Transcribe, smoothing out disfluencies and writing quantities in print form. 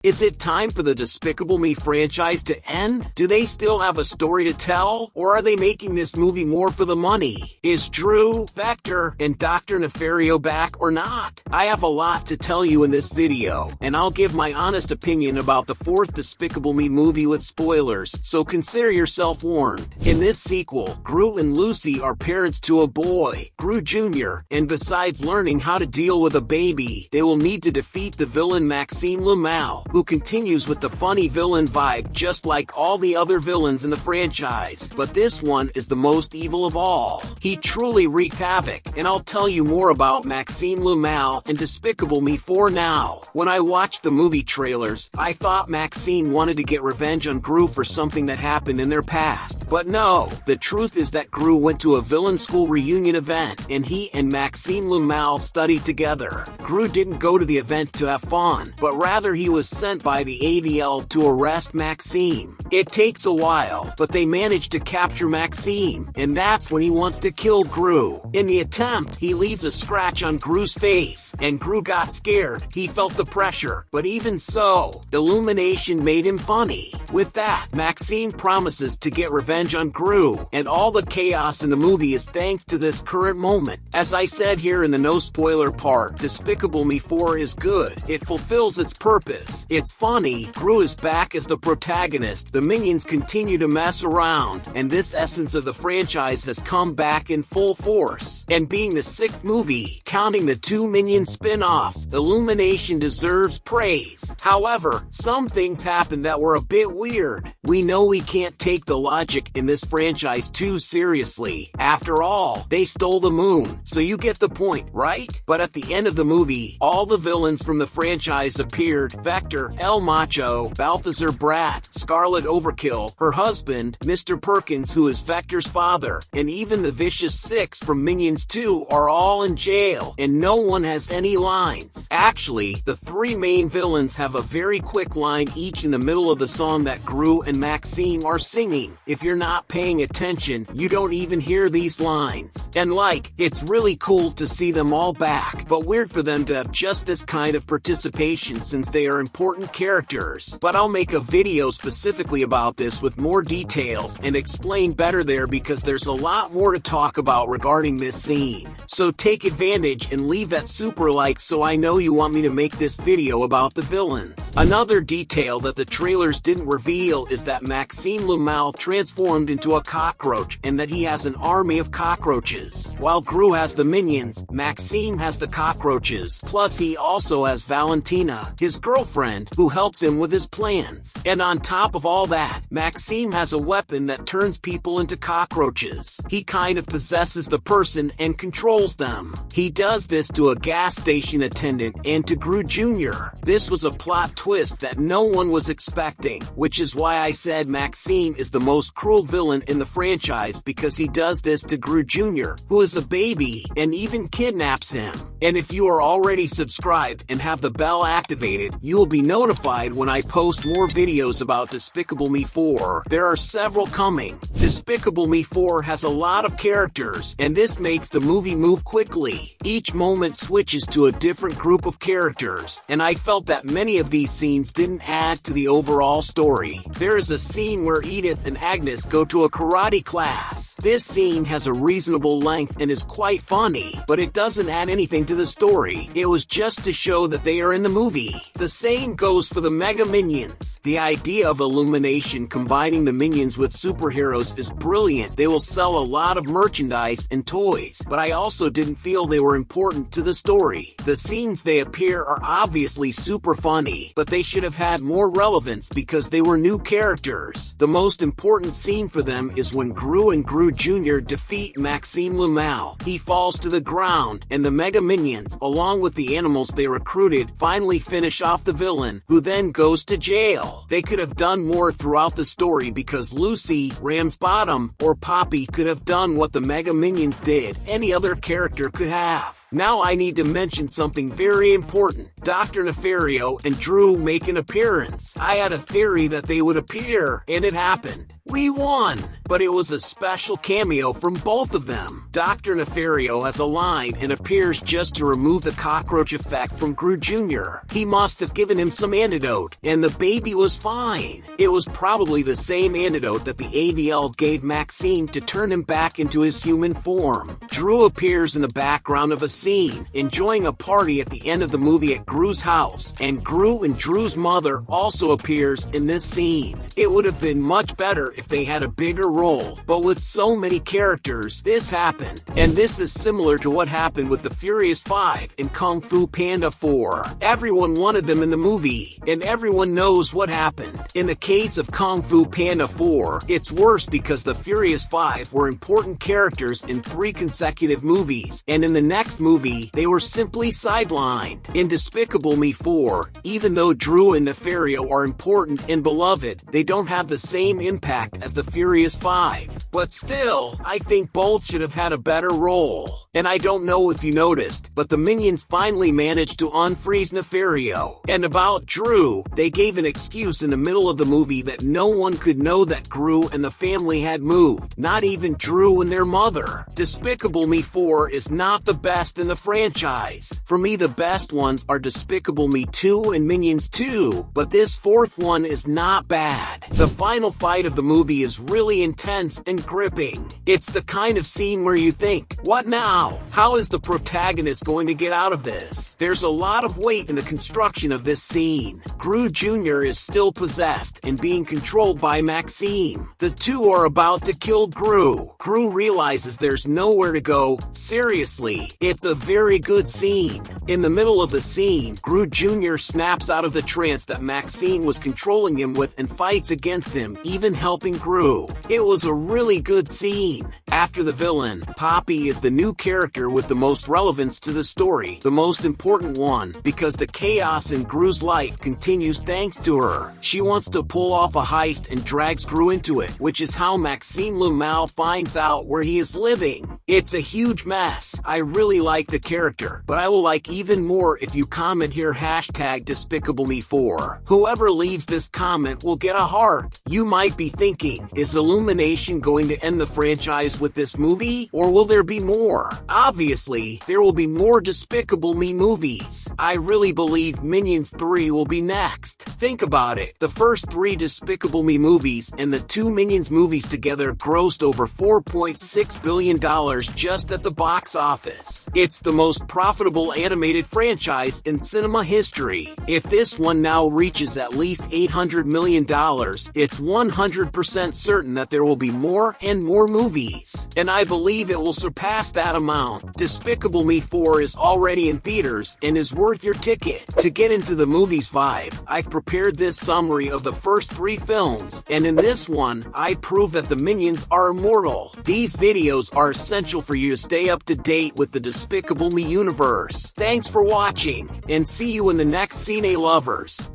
Is it time for the Despicable Me franchise to end? Do they still have a story to tell? Or are they making this movie more for the money? Is Gru, Vector, and Doctor Nefario back or not? I have a lot to tell you in this video, and I'll give my honest opinion about the fourth Despicable Me movie with spoilers, so consider yourself warned. In this sequel, Gru and Lucy are parents to a boy, Gru Junior, and besides learning how to deal with a baby, they will need to defeat the villain Maxime Le Mal, who continues with the funny villain vibe just like all the other villains in the franchise, but this one is the most evil of all. He truly wreaked havoc, and I'll tell you more about Maxime Le Mal and Despicable Me 4 now. When I watched the movie trailers, I thought Maxime wanted to get revenge on Gru for something that happened in their past, but no, the truth is that Gru went to a villain school reunion event, and he and Maxime Le Mal studied together. Gru didn't go to the event to have fun, but rather he was sent by the AVL to arrest Maxime. It takes a while, but they manage to capture Maxime, and that's when he wants to kill Gru. In the attempt, he leaves a scratch on Gru's face, and Gru got scared. He felt the pressure, but even so, illumination made him funny. With that, Maxime promises to get revenge on Gru, and all the chaos in the movie is thanks to this current moment. As I said here in the no spoiler part, Despicable Me 4 is good. It fulfills its purpose. It's funny, Gru is back as the protagonist, the minions continue to mess around, and this essence of the franchise has come back in full force. And being the sixth movie, counting the two Minion spin-offs, Illumination deserves praise. However, some things happened that were a bit weird. We know we can't take the logic in this franchise too seriously. After all, they stole the moon, so you get the point, right? But at the end of the movie, all the villains from the franchise appeared: Vector, El Macho, Balthazar Brat, Scarlet Overkill, her husband, Mr. Perkins who is Vector's father, and even the Vicious Six from Minions 2 are all in jail, and no one has any lines. Actually, the three main villains have a very quick line each in the middle of the song that Gru and Maxime are singing. If you're not paying attention, you don't even hear these lines. And it's really cool to see them all back, but weird for them to have just this kind of participation since they are important characters. But I'll make a video specifically about this with more details and explain better there because there's a lot more to talk about regarding this scene. So take advantage and leave that super like so I know you want me to make this video about the villains. Another detail that the trailers didn't reveal is that Maxime Le Mal transformed into a cockroach and that he has an army of cockroaches. While Gru has the minions, Maxime has the cockroaches. Plus he also has Valentina, his girlfriend, who helps him with his plans. And on top of all that, Maxime has a weapon that turns people into cockroaches. He kind of possesses the person and controls them. He does this to a gas station attendant and to Gru Junior. This was a plot twist that no one was expecting, which is why I said Maxime is the most cruel villain in the franchise because he does this to Gru Junior, who is a baby, and even kidnaps him. And if you are already subscribed and have the bell activated, you will be notified when I post more videos about Despicable Me 4. There are several coming. Despicable Me 4 has a lot of characters, and this makes the movie move quickly. Each moment switches to a different group of characters, and I felt that many of these scenes didn't add to the overall story. There is a scene where Edith and Agnes go to a karate class. This scene has a reasonable length and is quite funny, but it doesn't add anything to the story. It was just to show that they are in the movie. The same goes for the Mega Minions. The idea of Illumination combining the minions with superheroes is brilliant. They will sell a lot of merchandise and toys, but I also didn't feel they were important to the story. The scenes they appear are obviously super funny, but they should have had more relevance because they were new characters. The most important scene for them is when Gru and Gru Junior defeat Maxime Le Mal. He falls to the ground, and the Mega Minions, along with the animals they recruited, finally finish off the villain, who then goes to jail. They could have done more throughout the story because Lucy, Ramsbottom, or Poppy could have done what the Mega Minions did. Any other character could have. Now I need to mention something very important. Doctor Nefario and Gru make an appearance. I had a theory that they would appear, and it happened. we won! But it was a special cameo from both of them. Dr. Nefario has a line and appears just to remove the cockroach effect from Gru Junior. He must have given him some antidote, and the baby was fine. It was probably the same antidote that the AVL gave Maxim to turn him back into his human form. Gru appears in the background of a scene, enjoying a party at the end of the movie at Gru's house, and Gru and Gru's mother also appears in this scene. It would have been much better if they had a bigger role, but with so many characters, this happened. And this is similar to what happened with the Furious 5 and Kung Fu Panda 4. Everyone wanted them in the movie, and everyone knows what happened. In the case of Kung Fu Panda 4, it's worse because the Furious 5 were important characters in 3 consecutive movies, and in the next movie, they were simply sidelined. In Despicable Me 4, even though Gru and Nefario are important and beloved, they don't have the same impact as the Furious 5. But still, I think both should have had a better role. And I don't know if you noticed, but the minions finally managed to unfreeze Nefario. And about Gru, they gave an excuse in the middle of the movie that no one could know that Gru and the family had moved, not even Gru and their mother. Despicable Me 4 is not the best in the franchise. For me, the best ones are Despicable Me 2 and Minions 2, but this 4th one is not bad. The final fight of the movie is really intense and gripping. It's the kind of scene where you think, what now? How is the protagonist going to get out of this? There's a lot of weight in the construction of this scene. Gru Junior is still possessed and being controlled by Maxim. The two are about to kill Gru. Gru realizes there's nowhere to go. Seriously, it's a very good scene. In the middle of the scene, Gru Junior snaps out of the trance that Maxim was controlling him with and fights against him, even helping Gru. It was a really good scene. After the villain, Poppy is the new character with the most relevance to the story, the most important one, because the chaos in Gru's life continues thanks to her. She wants to pull off a heist and drags Gru into it, which is how Maxime Le Mal finds out where he is living. It's a huge mess. I really like the character, but I will like even more if you comment here #DespicableMe4. Whoever leaves this comment will get a heart. You might be thinking, is Illumination going to end the franchise with this movie, or will there be more? Obviously, there will be more Despicable Me movies. I really believe Minions 3 will be next. Think about it. The first 3 Despicable Me movies and the 2 Minions movies together grossed over $4.6 billion just at the box office. It's the most profitable animated franchise in cinema history. If this one now reaches at least $800 million, it's 100% certain that there will be more and more movies. And I believe it will surpass that amount. Despicable Me 4 is already in theaters and is worth your ticket. To get into the movie's vibe, I've prepared this summary of the first 3 films, and in this one, I prove that the Minions are immortal. These videos are essential for you to stay up to date with the Despicable Me universe. Thanks for watching, and see you in the next Cine Lovers.